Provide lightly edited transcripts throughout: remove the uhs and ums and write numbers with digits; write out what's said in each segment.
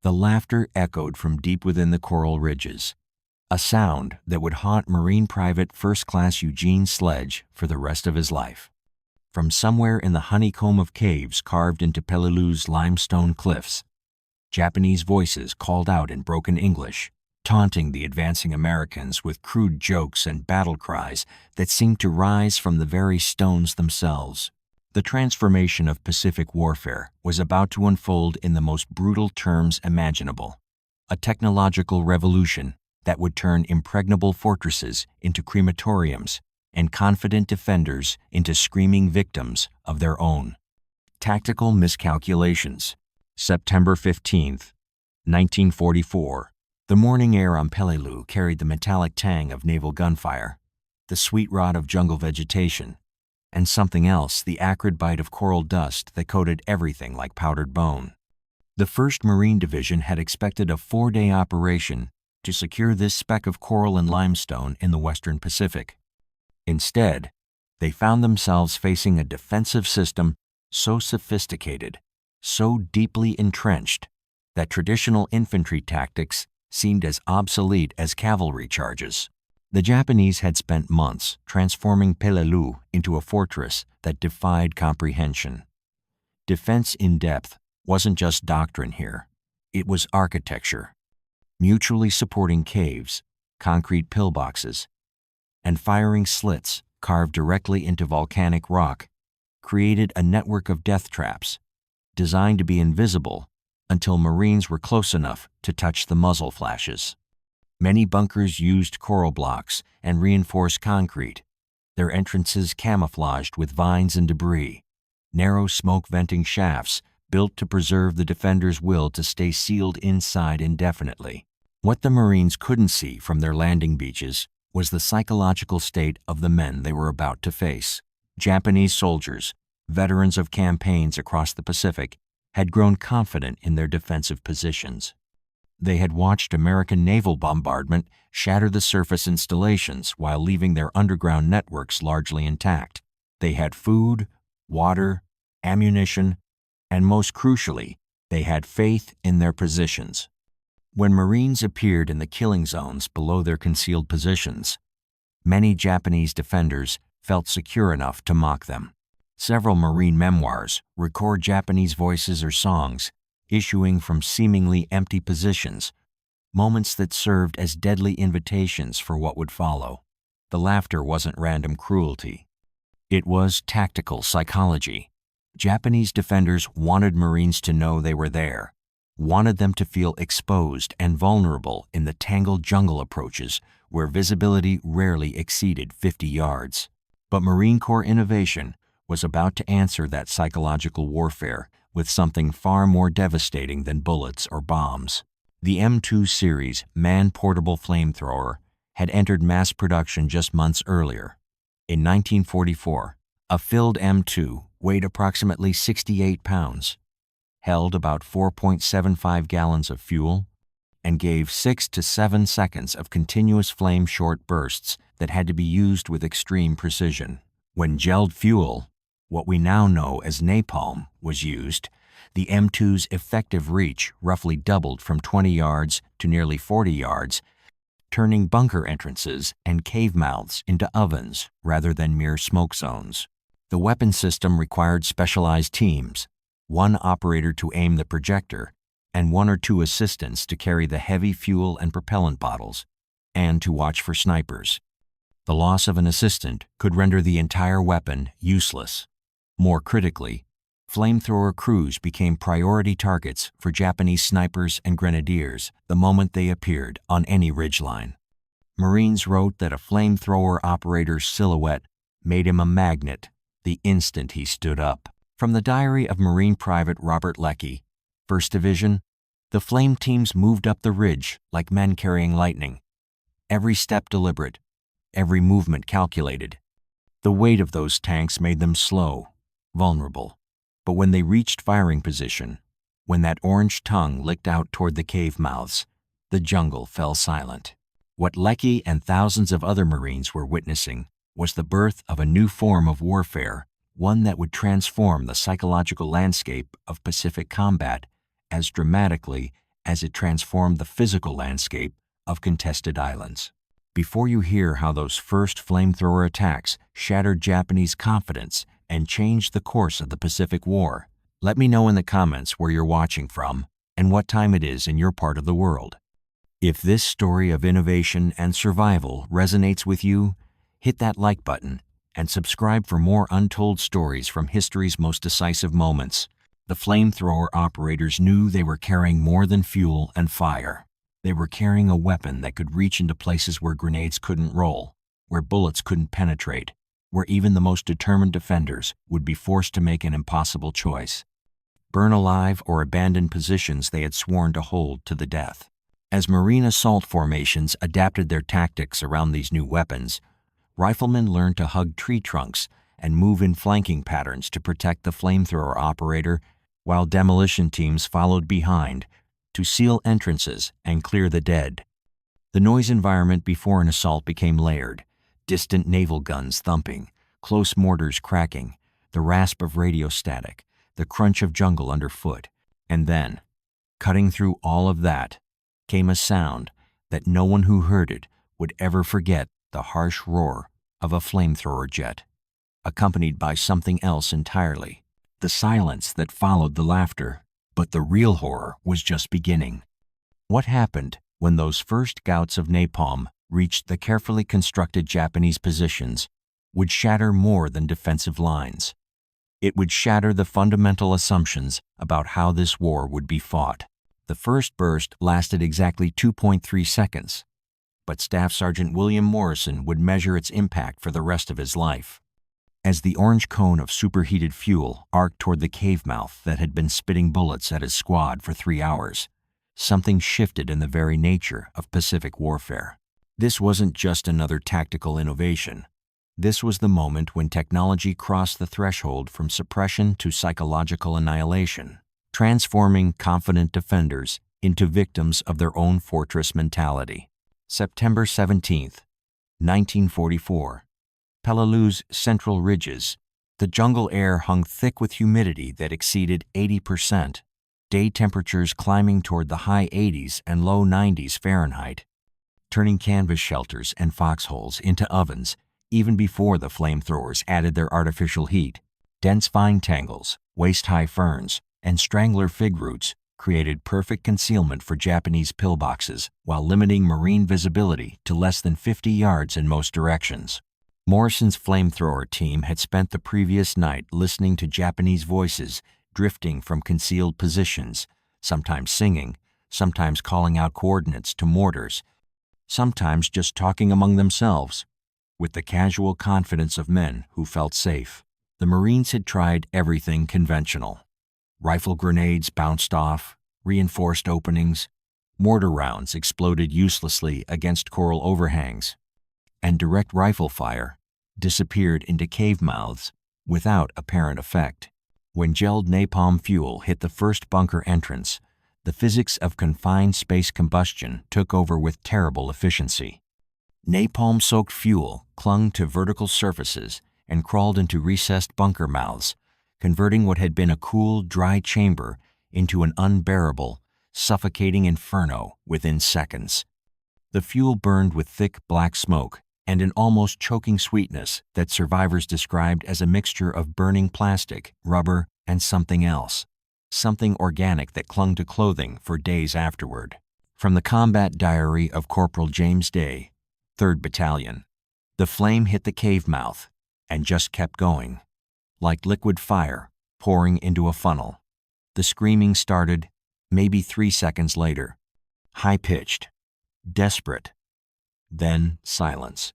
The laughter echoed from deep within the coral ridges, a sound that would haunt Marine Private First Class Eugene Sledge for the rest of his life. From somewhere in the honeycomb of caves carved into Peleliu's limestone cliffs, Japanese voices called out in broken English, taunting the advancing Americans with crude jokes and battle cries that seemed to rise from the very stones themselves. The transformation of Pacific warfare was about to unfold in the most brutal terms imaginable. A technological revolution that would turn impregnable fortresses into crematoriums and confident defenders into screaming victims of their own. Tactical miscalculations. September 15, 1944. The morning air on Peleliu carried the metallic tang of naval gunfire, the sweet rot of jungle vegetation, and something else, the acrid bite of coral dust that coated everything like powdered bone. The 1st Marine Division had expected a 4-day operation to secure this speck of coral and limestone in the Western Pacific. Instead, they found themselves facing a defensive system so sophisticated, so deeply entrenched, that traditional infantry tactics seemed as obsolete as cavalry charges. The Japanese had spent months transforming Peleliu into a fortress that defied comprehension. Defense in depth wasn't just doctrine here, it was architecture. Mutually supporting caves, concrete pillboxes, and firing slits carved directly into volcanic rock created a network of death traps designed to be invisible until Marines were close enough to touch the muzzle flashes. Many bunkers used coral blocks and reinforced concrete, their entrances camouflaged with vines and debris, narrow smoke-venting shafts built to preserve the defenders' will to stay sealed inside indefinitely. What the Marines couldn't see from their landing beaches was the psychological state of the men they were about to face. Japanese soldiers, veterans of campaigns across the Pacific, had grown confident in their defensive positions. They had watched American naval bombardment shatter the surface installations while leaving their underground networks largely intact. They had food, water, ammunition, and most crucially, they had faith in their positions. When Marines appeared in the killing zones below their concealed positions, many Japanese defenders felt secure enough to mock them. Several Marine memoirs record Japanese voices or songs issuing from seemingly empty positions, moments that served as deadly invitations for what would follow. The laughter wasn't random cruelty. It was tactical psychology. Japanese defenders wanted Marines to know they were there, wanted them to feel exposed and vulnerable in the tangled jungle approaches where visibility rarely exceeded 50 yards. But Marine Corps innovation was about to answer that psychological warfare with something far more devastating than bullets or bombs. The M2 series man-portable flamethrower had entered mass production just months earlier. In 1944, a filled M2 weighed approximately 68 pounds, held about 4.75 gallons of fuel, and gave 6 to 7 seconds of continuous flame short bursts that had to be used with extreme precision. When gelled fuel, what we now know as napalm, was used, the M2's effective reach roughly doubled from 20 yards to nearly 40 yards, turning bunker entrances and cave mouths into ovens rather than mere smoke zones. The weapon system required specialized teams, one operator to aim the projector, and 1 or 2 assistants to carry the heavy fuel and propellant bottles, and to watch for snipers. The loss of an assistant could render the entire weapon useless. More critically, flamethrower crews became priority targets for Japanese snipers and grenadiers the moment they appeared on any ridgeline. Marines wrote that a flamethrower operator's silhouette made him a magnet the instant he stood up. From the diary of Marine Private Robert Leckie, 1st Division, the flame teams moved up the ridge like men carrying lightning, every step deliberate, every movement calculated. The weight of those tanks made them slow, vulnerable. But when they reached firing position, when that orange tongue licked out toward the cave mouths, the jungle fell silent. What Leckie and thousands of other Marines were witnessing was the birth of a new form of warfare, one that would transform the psychological landscape of Pacific combat as dramatically as it transformed the physical landscape of contested islands. Before you hear how those first flamethrower attacks shattered Japanese confidence and changed the course of the Pacific War, let me know in the comments where you're watching from and what time it is in your part of the world. If this story of innovation and survival resonates with you, hit that like button and subscribe for more untold stories from history's most decisive moments. The flamethrower operators knew they were carrying more than fuel and fire. They were carrying a weapon that could reach into places where grenades couldn't roll, where bullets couldn't penetrate, where even the most determined defenders would be forced to make an impossible choice: burn alive or abandon positions they had sworn to hold to the death. As Marine assault formations adapted their tactics around these new weapons, riflemen learned to hug tree trunks and move in flanking patterns to protect the flamethrower operator, while demolition teams followed behind to seal entrances and clear the dead. The noise environment before an assault became layered: distant naval guns thumping, close mortars cracking, the rasp of radio static, the crunch of jungle underfoot. And then, cutting through all of that, came a sound that no one who heard it would ever forget: the harsh roar of a flamethrower jet, accompanied by something else entirely: the silence that followed the laughter. But the real horror was just beginning. What happened when those first gouts of napalm reached the carefully constructed Japanese positions would shatter more than defensive lines. It would shatter the fundamental assumptions about how this war would be fought. The first burst lasted exactly 2.3 seconds, but Staff Sergeant William Morrison would measure its impact for the rest of his life. As the orange cone of superheated fuel arced toward the cave mouth that had been spitting bullets at his squad for 3 hours, something shifted in the very nature of Pacific warfare. This wasn't just another tactical innovation. This was the moment when technology crossed the threshold from suppression to psychological annihilation, transforming confident defenders into victims of their own fortress mentality. September 17th, 1944. Peleliu's central ridges. The jungle air hung thick with humidity that exceeded 80%, day temperatures climbing toward the high 80s and low 90s Fahrenheit, turning canvas shelters and foxholes into ovens even before the flamethrowers added their artificial heat. Dense vine tangles, waist-high ferns, and strangler fig roots created perfect concealment for Japanese pillboxes while limiting Marine visibility to less than 50 yards in most directions. Morrison's flamethrower team had spent the previous night listening to Japanese voices drifting from concealed positions, sometimes singing, sometimes calling out coordinates to mortars, sometimes just talking among themselves, with the casual confidence of men who felt safe. The Marines had tried everything conventional. Rifle grenades bounced off, reinforced openings, mortar rounds exploded uselessly against coral overhangs, and direct rifle fire disappeared into cave mouths without apparent effect. When gelled napalm fuel hit the first bunker entrance, the physics of confined space combustion took over with terrible efficiency. Napalm-soaked fuel clung to vertical surfaces and crawled into recessed bunker mouths, converting what had been a cool, dry chamber into an unbearable, suffocating inferno within seconds. The fuel burned with thick black smoke and an almost choking sweetness that survivors described as a mixture of burning plastic, rubber, and something else, something organic that clung to clothing for days afterward. From the combat diary of Corporal James Day, 3rd Battalion, the flame hit the cave mouth and just kept going, like liquid fire pouring into a funnel. The screaming started maybe 3 seconds later, high-pitched, desperate, then silence.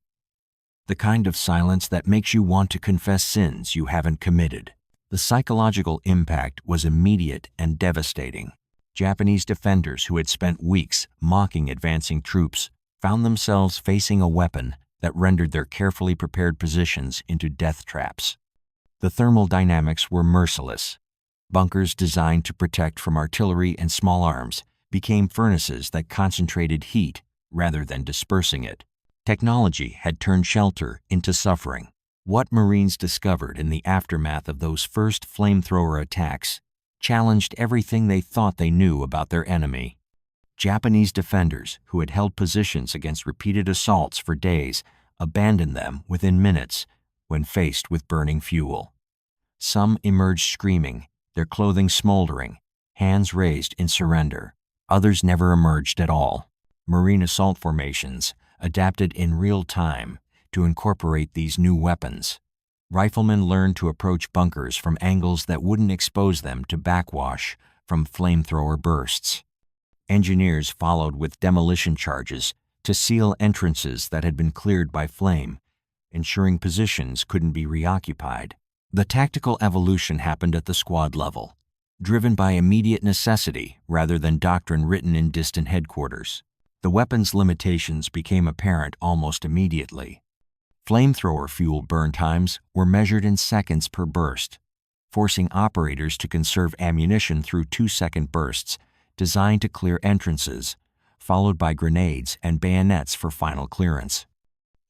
The kind of silence that makes you want to confess sins you haven't committed. The psychological impact was immediate and devastating. Japanese defenders who had spent weeks mocking advancing troops found themselves facing a weapon that rendered their carefully prepared positions into death traps. The thermal dynamics were merciless. Bunkers designed to protect from artillery and small arms became furnaces that concentrated heat rather than dispersing it. Technology had turned shelter into suffering. What Marines discovered in the aftermath of those first flamethrower attacks challenged everything they thought they knew about their enemy. Japanese defenders who had held positions against repeated assaults for days abandoned them within minutes when faced with burning fuel. Some emerged screaming, their clothing smoldering, hands raised in surrender. Others never emerged at all. Marine assault formations adapted in real time to incorporate these new weapons. Riflemen learned to approach bunkers from angles that wouldn't expose them to backwash from flamethrower bursts. Engineers followed with demolition charges to seal entrances that had been cleared by flame, ensuring positions couldn't be reoccupied. The tactical evolution happened at the squad level, driven by immediate necessity rather than doctrine written in distant headquarters. The weapon's limitations became apparent almost immediately. Flamethrower fuel burn times were measured in seconds per burst, forcing operators to conserve ammunition through 2-second bursts designed to clear entrances, followed by grenades and bayonets for final clearance.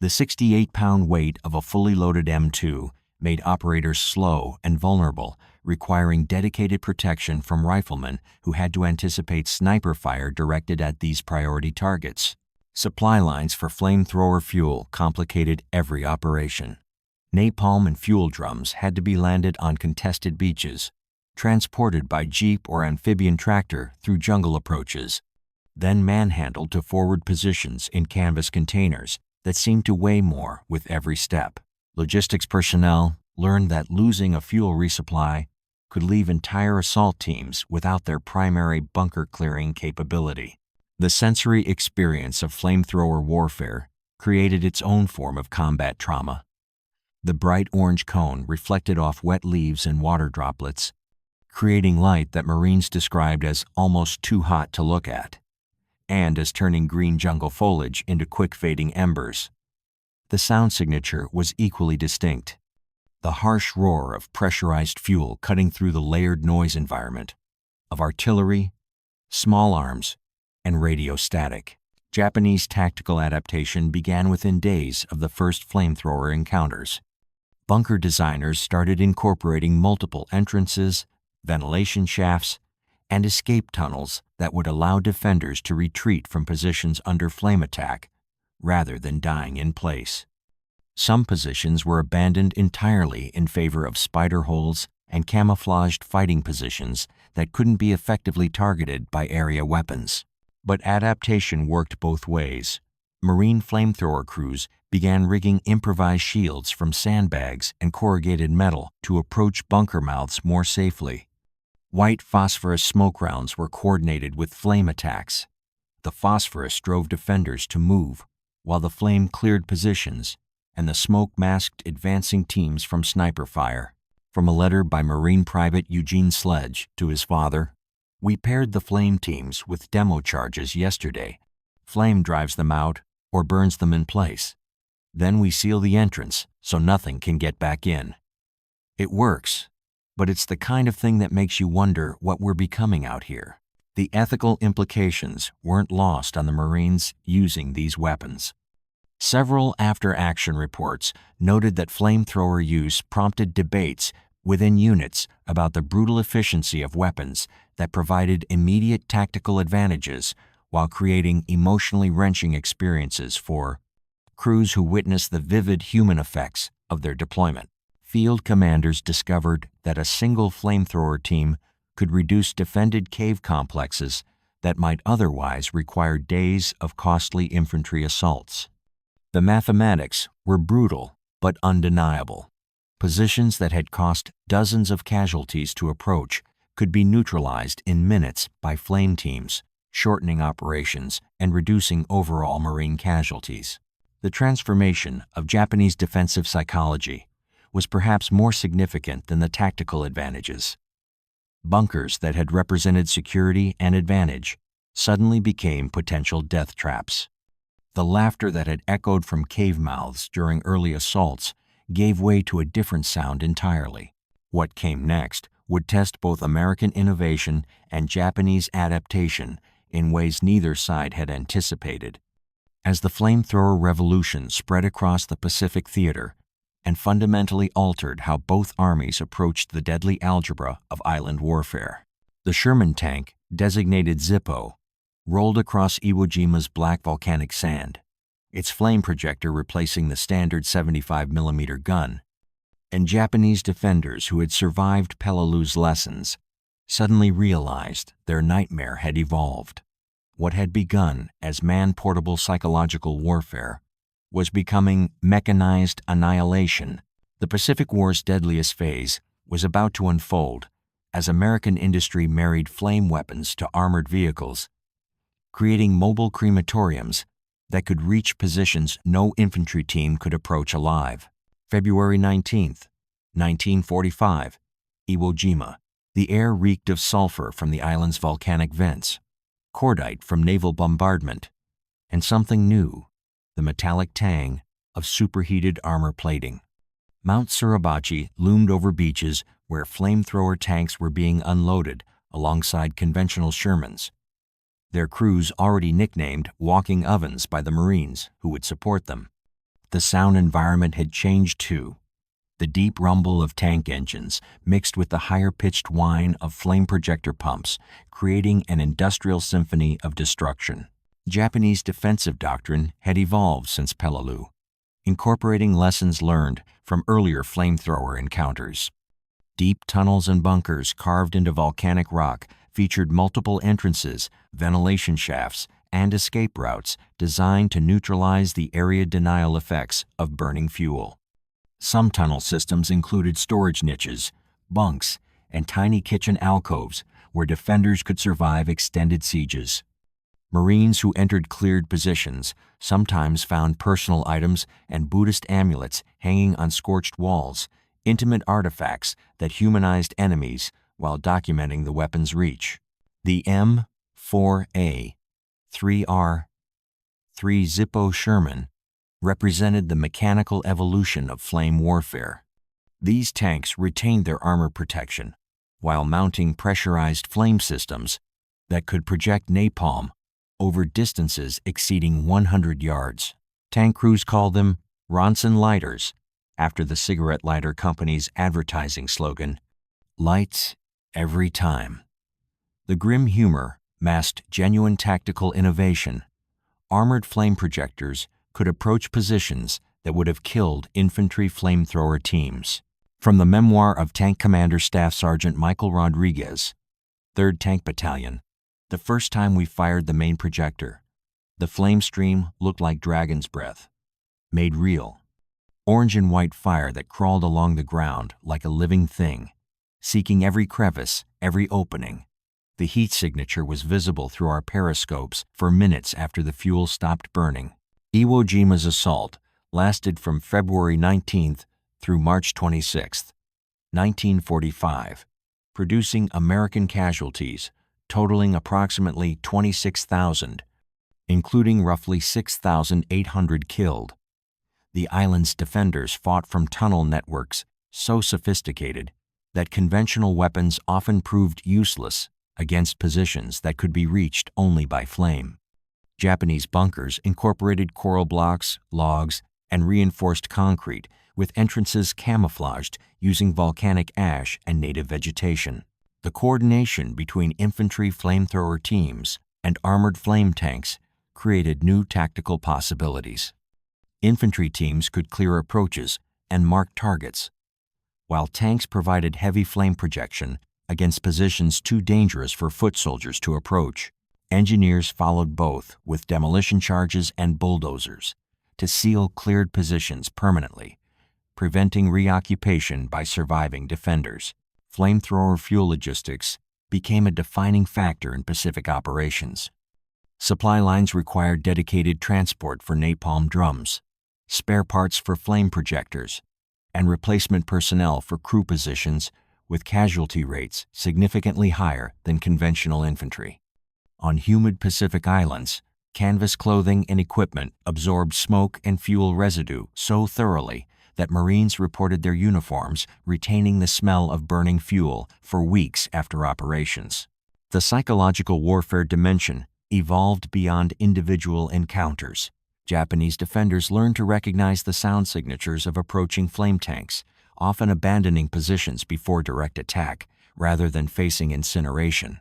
The 68-pound weight of a fully loaded M2 made operators slow and vulnerable, requiring dedicated protection from riflemen who had to anticipate sniper fire directed at these priority targets. Supply lines for flamethrower fuel complicated every operation. Napalm and fuel drums had to be landed on contested beaches, transported by jeep or amphibian tractor through jungle approaches, then manhandled to forward positions in canvas containers that seemed to weigh more with every step. Logistics personnel learned that losing a fuel resupply could leave entire assault teams without their primary bunker-clearing capability. The sensory experience of flamethrower warfare created its own form of combat trauma. The bright orange cone reflected off wet leaves and water droplets, creating light that Marines described as almost too hot to look at, and as turning green jungle foliage into quick-fading embers. The sound signature was equally distinct, the harsh roar of pressurized fuel cutting through the layered noise environment of artillery, small arms, and radio static. Japanese tactical adaptation began within days of the first flamethrower encounters. Bunker designers started incorporating multiple entrances, ventilation shafts, and escape tunnels that would allow defenders to retreat from positions under flame attack rather than dying in place. Some positions were abandoned entirely in favor of spider holes and camouflaged fighting positions that couldn't be effectively targeted by area weapons. But adaptation worked both ways. Marine flamethrower crews began rigging improvised shields from sandbags and corrugated metal to approach bunker mouths more safely. White phosphorus smoke rounds were coordinated with flame attacks. The phosphorus drove defenders to move, while the flame cleared positions, and the smoke masked advancing teams from sniper fire. From a letter by Marine Private Eugene Sledge to his father, "We paired the flame teams with demo charges yesterday. Flame drives them out or burns them in place. Then we seal the entrance so nothing can get back in. It works, but it's the kind of thing that makes you wonder what we're becoming out here." The ethical implications weren't lost on the Marines using these weapons. Several after-action reports noted that flamethrower use prompted debates within units about the brutal efficiency of weapons that provided immediate tactical advantages while creating emotionally wrenching experiences for crews who witnessed the vivid human effects of their deployment. Field commanders discovered that a single flamethrower team could reduce defended cave complexes that might otherwise require days of costly infantry assaults. The mathematics were brutal but undeniable. Positions that had cost dozens of casualties to approach could be neutralized in minutes by flame teams, shortening operations and reducing overall Marine casualties. The transformation of Japanese defensive psychology was perhaps more significant than the tactical advantages. Bunkers that had represented security and advantage suddenly became potential death traps. The laughter that had echoed from cave mouths during early assaults gave way to a different sound entirely. What came next would test both American innovation and Japanese adaptation in ways neither side had anticipated. As the flamethrower revolution spread across the Pacific theater and fundamentally altered how both armies approached the deadly algebra of island warfare, the Sherman tank, designated Zippo, rolled across Iwo Jima's black volcanic sand, its flame projector replacing the standard 75mm gun, and Japanese defenders who had survived Peleliu's lessons suddenly realized their nightmare had evolved. What had begun as man-portable psychological warfare was becoming mechanized annihilation. The Pacific War's deadliest phase was about to unfold as American industry married flame weapons to armored vehicles, creating mobile crematoriums that could reach positions no infantry team could approach alive. February 19th, 1945, Iwo Jima. The air reeked of sulfur from the island's volcanic vents, cordite from naval bombardment, and something new, the metallic tang of superheated armor plating. Mount Suribachi loomed over beaches where flamethrower tanks were being unloaded alongside conventional Shermans, their crews already nicknamed walking ovens by the Marines who would support them. The sound environment had changed too. The deep rumble of tank engines mixed with the higher-pitched whine of flame projector pumps, creating an industrial symphony of destruction. Japanese defensive doctrine had evolved since Peleliu, incorporating lessons learned from earlier flamethrower encounters. Deep tunnels and bunkers carved into volcanic rock featured multiple entrances, ventilation shafts, and escape routes designed to neutralize the area denial effects of burning fuel. Some tunnel systems included storage niches, bunks, and tiny kitchen alcoves where defenders could survive extended sieges. Marines who entered cleared positions sometimes found personal items and Buddhist amulets hanging on scorched walls, intimate artifacts that humanized enemies while documenting the weapon's reach. The M4A 3R 3 Zippo Sherman represented the mechanical evolution of flame warfare. These tanks retained their armor protection while mounting pressurized flame systems that could project napalm over distances exceeding 100 yards. Tank crews called them Ronson lighters, after the cigarette lighter company's advertising slogan, "Lights every time." The grim humor masked genuine tactical innovation. Armored flame projectors could approach positions that would have killed infantry flamethrower teams. From the memoir of Tank Commander Staff Sergeant Michael Rodriguez, 3rd Tank Battalion, the first time we fired the main projector, the flame stream looked like dragon's breath, made real. Orange and white fire that crawled along the ground like a living thing, seeking every crevice, every opening. The heat signature was visible through our periscopes for minutes after the fuel stopped burning. Iwo Jima's assault lasted from February 19th through March 26th, 1945, producing American casualties totaling approximately 26,000, including roughly 6,800 killed. The island's defenders fought from tunnel networks so sophisticated that conventional weapons often proved useless against positions that could be reached only by flame. Japanese bunkers incorporated coral blocks, logs, and reinforced concrete, with entrances camouflaged using volcanic ash and native vegetation. The coordination between infantry flamethrower teams and armored flame tanks created new tactical possibilities. Infantry teams could clear approaches and mark targets, while tanks provided heavy flame projection against positions too dangerous for foot soldiers to approach. Engineers followed both with demolition charges and bulldozers to seal cleared positions permanently, preventing reoccupation by surviving defenders. Flamethrower fuel logistics became a defining factor in Pacific operations. Supply lines required dedicated transport for napalm drums, spare parts for flame projectors, and replacement personnel for crew positions with casualty rates significantly higher than conventional infantry. On humid Pacific islands, canvas clothing and equipment absorbed smoke and fuel residue so thoroughly that Marines reported their uniforms retaining the smell of burning fuel for weeks after operations. The psychological warfare dimension evolved beyond individual encounters. Japanese defenders learned to recognize the sound signatures of approaching flame tanks, often abandoning positions before direct attack rather than facing incineration.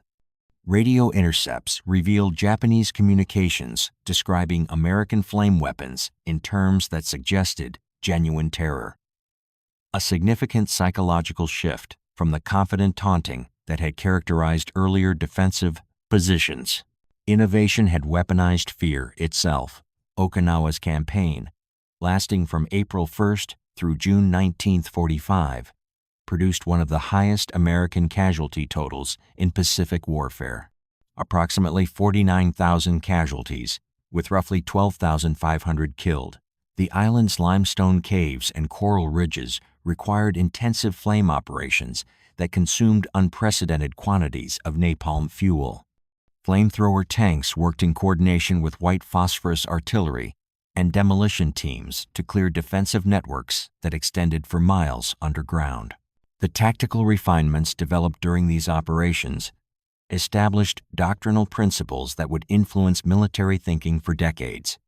Radio intercepts revealed Japanese communications describing American flame weapons in terms that suggested genuine terror. A significant psychological shift from the confident taunting that had characterized earlier defensive positions. Innovation had weaponized fear itself. Okinawa's campaign, lasting from April 1st through June 1945, produced one of the highest American casualty totals in Pacific warfare. Approximately 49,000 casualties, with roughly 12,500 killed. The island's limestone caves and coral ridges required intensive flame operations that consumed unprecedented quantities of napalm fuel. Flamethrower tanks worked in coordination with white phosphorus artillery and demolition teams to clear defensive networks that extended for miles underground. The tactical refinements developed during these operations established doctrinal principles that would influence military thinking for decades.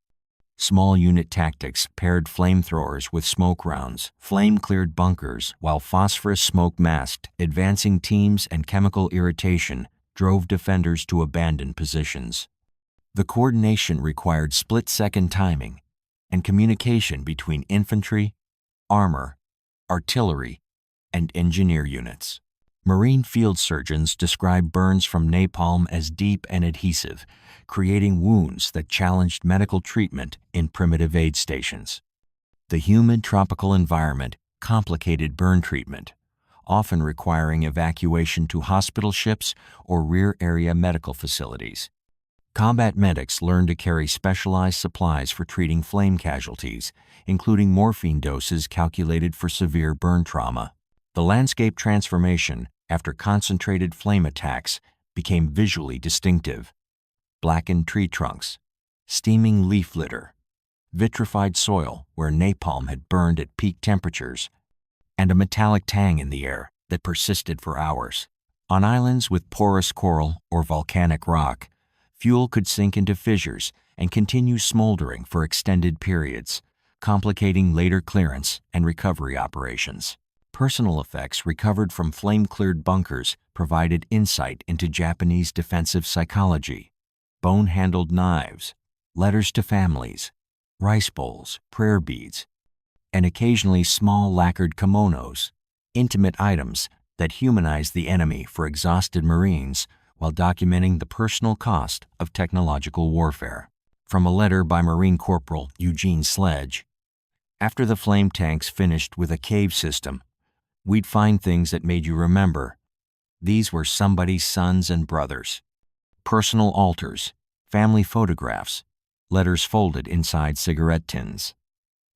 Small unit tactics paired flamethrowers with smoke rounds, flame-cleared bunkers, while phosphorus smoke masked advancing teams, and chemical irritation drove defenders to abandon positions. The coordination required split-second timing and communication between infantry, armor, artillery, and engineer units. Marine field surgeons describe burns from napalm as deep and adhesive, creating wounds that challenged medical treatment in primitive aid stations. The humid tropical environment complicated burn treatment, often requiring evacuation to hospital ships or rear area medical facilities. Combat medics learned to carry specialized supplies for treating flame casualties, including morphine doses calculated for severe burn trauma. The landscape transformation after concentrated flame attacks became visually distinctive. Blackened tree trunks, steaming leaf litter, vitrified soil where napalm had burned at peak temperatures, and a metallic tang in the air that persisted for hours. On islands with porous coral or volcanic rock, fuel could sink into fissures and continue smoldering for extended periods, complicating later clearance and recovery operations. Personal effects recovered from flame-cleared bunkers provided insight into Japanese defensive psychology. Bone-handled knives, letters to families, rice bowls, prayer beads, and occasionally small lacquered kimonos, intimate items that humanized the enemy for exhausted Marines while documenting the personal cost of technological warfare. From a letter by Marine Corporal Eugene Sledge, "After the flame tanks finished with a cave system, we'd find things that made you remember. These were somebody's sons and brothers. Personal altars, family photographs, letters folded inside cigarette tins.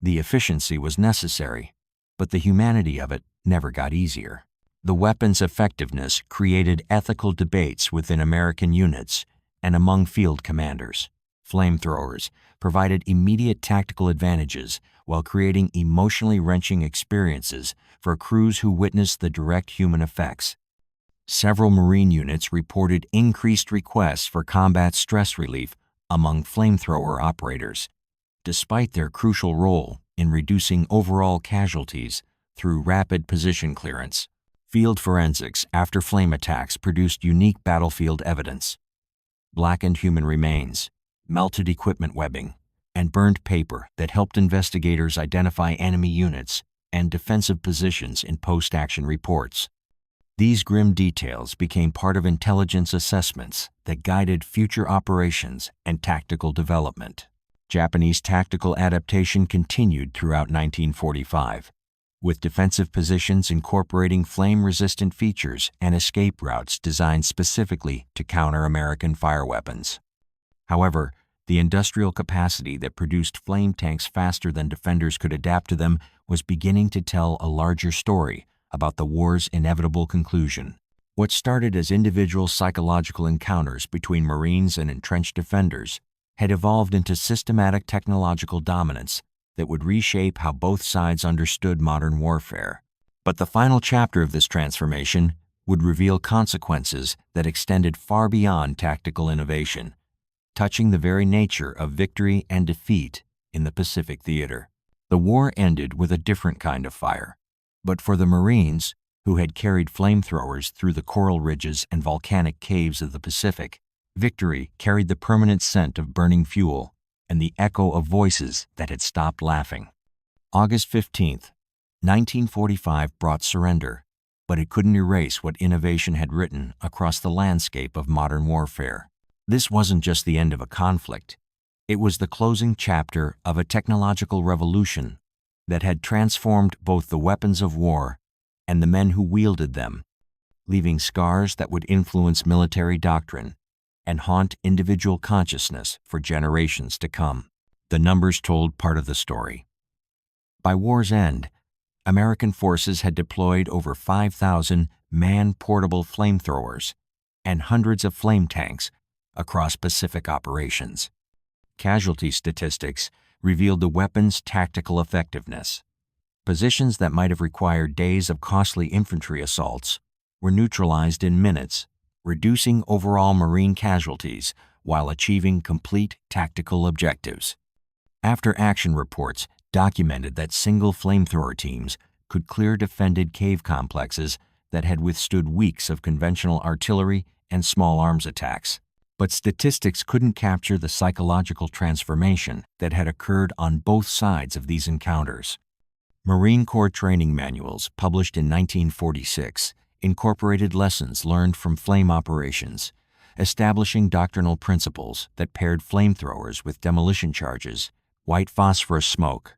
The efficiency was necessary, but the humanity of it never got easier." The weapon's effectiveness created ethical debates within American units and among field commanders. Flamethrowers provided immediate tactical advantages while creating emotionally wrenching experiences for crews who witnessed the direct human effects. Several Marine units reported increased requests for combat stress relief among flamethrower operators, despite their crucial role in reducing overall casualties through rapid position clearance. Field forensics after flame attacks produced unique battlefield evidence. Blackened human remains, melted equipment webbing, and burned paper that helped investigators identify enemy units and defensive positions in post-action reports. These grim details became part of intelligence assessments that guided future operations and tactical development. Japanese tactical adaptation continued throughout 1945, with defensive positions incorporating flame-resistant features and escape routes designed specifically to counter American fire weapons. However, the industrial capacity that produced flame tanks faster than defenders could adapt to them was beginning to tell a larger story about the war's inevitable conclusion. What started as individual psychological encounters between Marines and entrenched defenders had evolved into systematic technological dominance that would reshape how both sides understood modern warfare. But the final chapter of this transformation would reveal consequences that extended far beyond tactical innovation, touching the very nature of victory and defeat in the Pacific theater. The war ended with a different kind of fire, but for the Marines, who had carried flamethrowers through the coral ridges and volcanic caves of the Pacific. Victory carried the permanent scent of burning fuel and the echo of voices that had stopped laughing. August 15th, 1945 brought surrender, but it couldn't erase what innovation had written across the landscape of modern warfare. This wasn't just the end of a conflict. It was the closing chapter of a technological revolution that had transformed both the weapons of war and the men who wielded them, leaving scars that would influence military doctrine and haunt individual consciousness for generations to come. The numbers told part of the story. By war's end, American forces had deployed over 5,000 man-portable flamethrowers and hundreds of flame tanks across Pacific operations. Casualty statistics revealed the weapon's tactical effectiveness. Positions that might have required days of costly infantry assaults were neutralized in minutes, reducing overall Marine casualties while achieving complete tactical objectives. After-action reports documented that single flamethrower teams could clear defended cave complexes that had withstood weeks of conventional artillery and small arms attacks. But statistics couldn't capture the psychological transformation that had occurred on both sides of these encounters. Marine Corps training manuals, published in 1946, incorporated lessons learned from flame operations, establishing doctrinal principles that paired flamethrowers with demolition charges, white phosphorus smoke,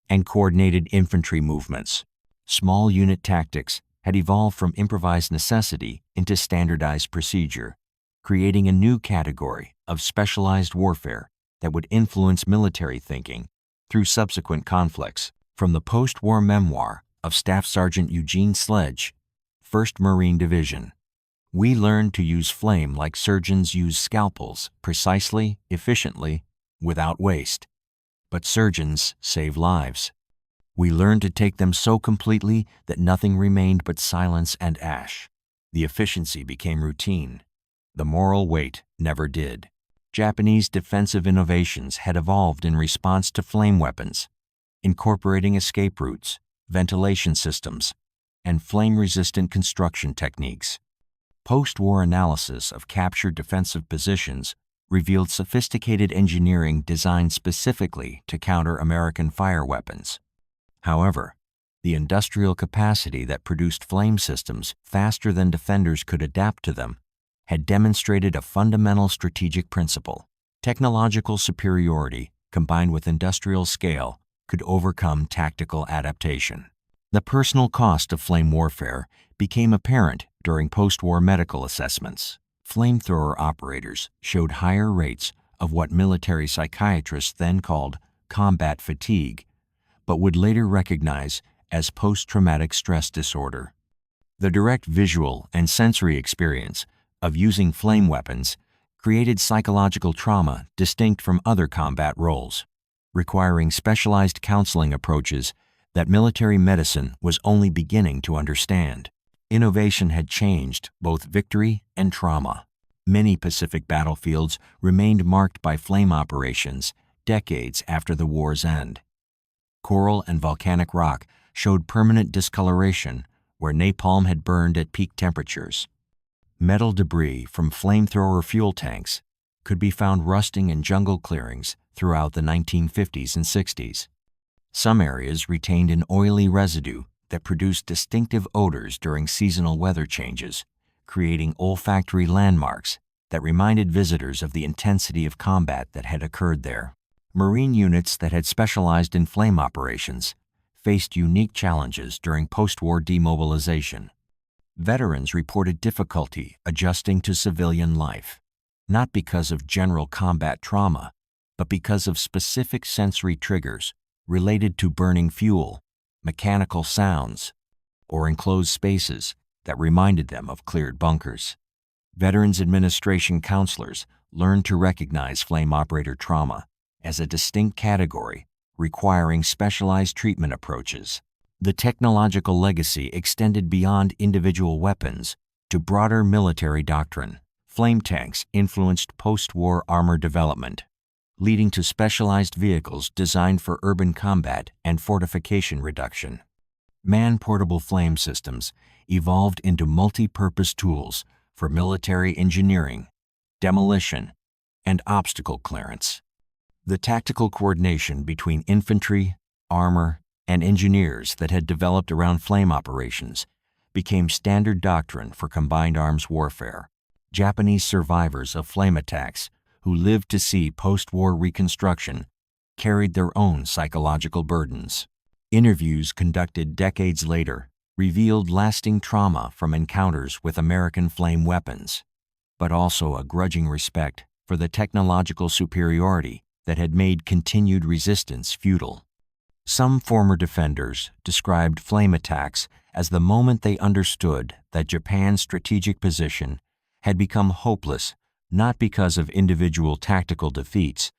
and coordinated infantry movements. Small unit tactics had evolved from improvised necessity into standardized procedure, creating a new category of specialized warfare that would influence military thinking through subsequent conflicts. From the post-war memoir of Staff Sergeant Eugene Sledge, 1st Marine Division, we learned to use flame like surgeons use scalpels, precisely, efficiently, without waste. But surgeons save lives. We learned to take them so completely that nothing remained but silence and ash. The efficiency became routine. The moral weight never did. Japanese defensive innovations had evolved in response to flame weapons, incorporating escape routes, ventilation systems, and flame-resistant construction techniques. Post-war analysis of captured defensive positions revealed sophisticated engineering designed specifically to counter American fire weapons. However, the industrial capacity that produced flame systems faster than defenders could adapt to them had demonstrated a fundamental strategic principle. Technological superiority combined with industrial scale could overcome tactical adaptation. The personal cost of flame warfare became apparent during post-war medical assessments. Flamethrower operators showed higher rates of what military psychiatrists then called combat fatigue, but would later recognize as post-traumatic stress disorder. The direct visual and sensory experience of using flame weapons created psychological trauma distinct from other combat roles, requiring specialized counseling approaches that military medicine was only beginning to understand. Innovation had changed both victory and trauma. Many Pacific battlefields remained marked by flame operations decades after the war's end. Coral and volcanic rock showed permanent discoloration where napalm had burned at peak temperatures. Metal debris from flamethrower fuel tanks could be found rusting in jungle clearings throughout the 1950s and 60s. Some areas retained an oily residue that produced distinctive odors during seasonal weather changes, creating olfactory landmarks that reminded visitors of the intensity of combat that had occurred there. Marine units that had specialized in flame operations faced unique challenges during post-war demobilization. Veterans reported difficulty adjusting to civilian life, not because of general combat trauma, but because of specific sensory triggers related to burning fuel, mechanical sounds, or enclosed spaces that reminded them of cleared bunkers. Veterans Administration counselors learned to recognize flame operator trauma as a distinct category requiring specialized treatment approaches. The technological legacy extended beyond individual weapons to broader military doctrine. Flame tanks influenced post-war armor development, leading to specialized vehicles designed for urban combat and fortification reduction. Man-portable flame systems evolved into multi-purpose tools for military engineering, demolition, and obstacle clearance. The tactical coordination between infantry, armor, and engineers that had developed around flame operations became standard doctrine for combined arms warfare. Japanese survivors of flame attacks who lived to see post-war reconstruction carried their own psychological burdens. Interviews conducted decades later revealed lasting trauma from encounters with American flame weapons, but also a grudging respect for the technological superiority that had made continued resistance futile. Some former defenders described flame attacks as the moment they understood that Japan's strategic position had become hopeless not because of individual tactical defeats,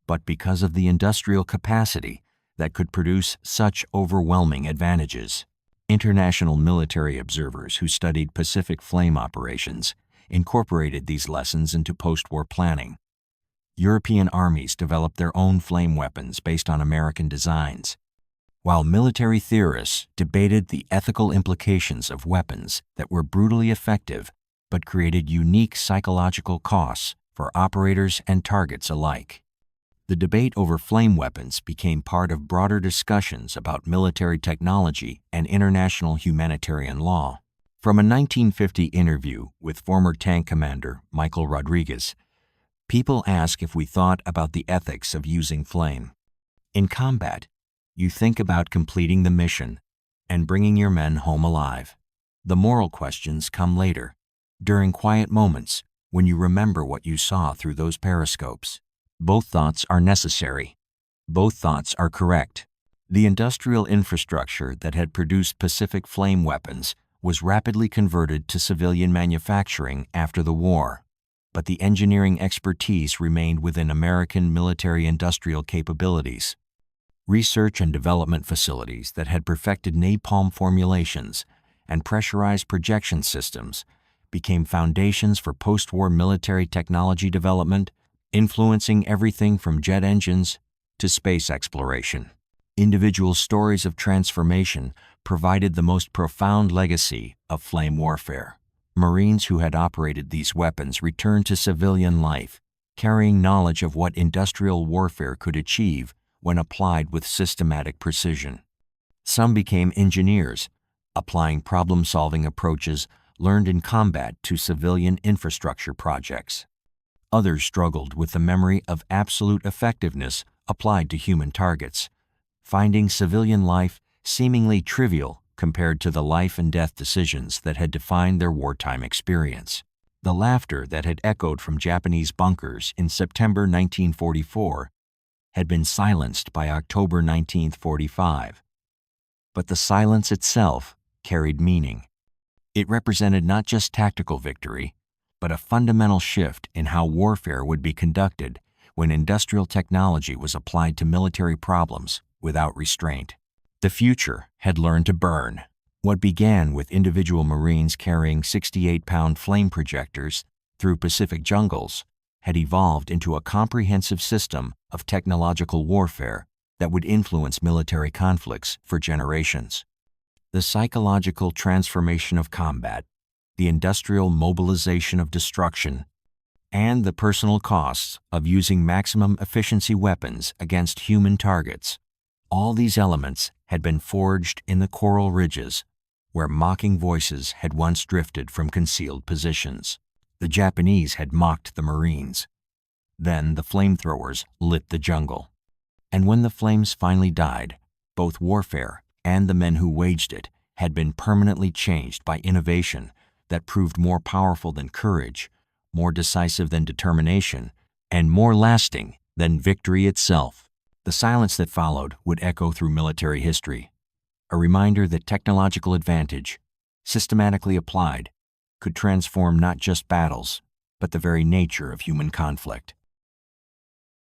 but because of the industrial capacity that could produce such overwhelming advantages. International military observers who studied Pacific flame operations incorporated these lessons into post-war planning. European armies developed their own flame weapons based on American designs, while military theorists debated the ethical implications of weapons that were brutally effective but created unique psychological costs for operators and targets alike. The debate over flame weapons became part of broader discussions about military technology and international humanitarian law. From a 1950 interview with former tank commander Michael Rodriguez, people ask if we thought about the ethics of using flame. In combat, you think about completing the mission and bringing your men home alive. The moral questions come later, during quiet moments when you remember what you saw through those periscopes. Both thoughts are necessary. Both thoughts are correct. The industrial infrastructure that had produced Pacific flame weapons was rapidly converted to civilian manufacturing after the war, but the engineering expertise remained within American military-industrial capabilities. Research and development facilities that had perfected napalm formulations and pressurized projection systems became foundations for post-war military technology development, influencing everything from jet engines to space exploration. Individual stories of transformation provided the most profound legacy of flame warfare. Marines who had operated these weapons returned to civilian life, carrying knowledge of what industrial warfare could achieve when applied with systematic precision. Some became engineers, applying problem-solving approaches learned in combat to civilian infrastructure projects. Others struggled with the memory of absolute effectiveness applied to human targets, finding civilian life seemingly trivial compared to the life and death decisions that had defined their wartime experience. The laughter that had echoed from Japanese bunkers in September 1944 had been silenced by October 1945. But the silence itself carried meaning. It represented not just tactical victory, but a fundamental shift in how warfare would be conducted when industrial technology was applied to military problems without restraint. The future had learned to burn. What began with individual Marines carrying 68-pound flame projectors through Pacific jungles had evolved into a comprehensive system of technological warfare that would influence military conflicts for generations. The psychological transformation of combat, the industrial mobilization of destruction, and the personal costs of using maximum efficiency weapons against human targets. All these elements had been forged in the coral ridges, where mocking voices had once drifted from concealed positions. The Japanese had mocked the Marines. Then the flamethrowers lit the jungle. And when the flames finally died, both warfare and the men who waged it had been permanently changed by innovation that proved more powerful than courage, more decisive than determination, and more lasting than victory itself. The silence that followed would echo through military history, a reminder that technological advantage, systematically applied, could transform not just battles, but the very nature of human conflict.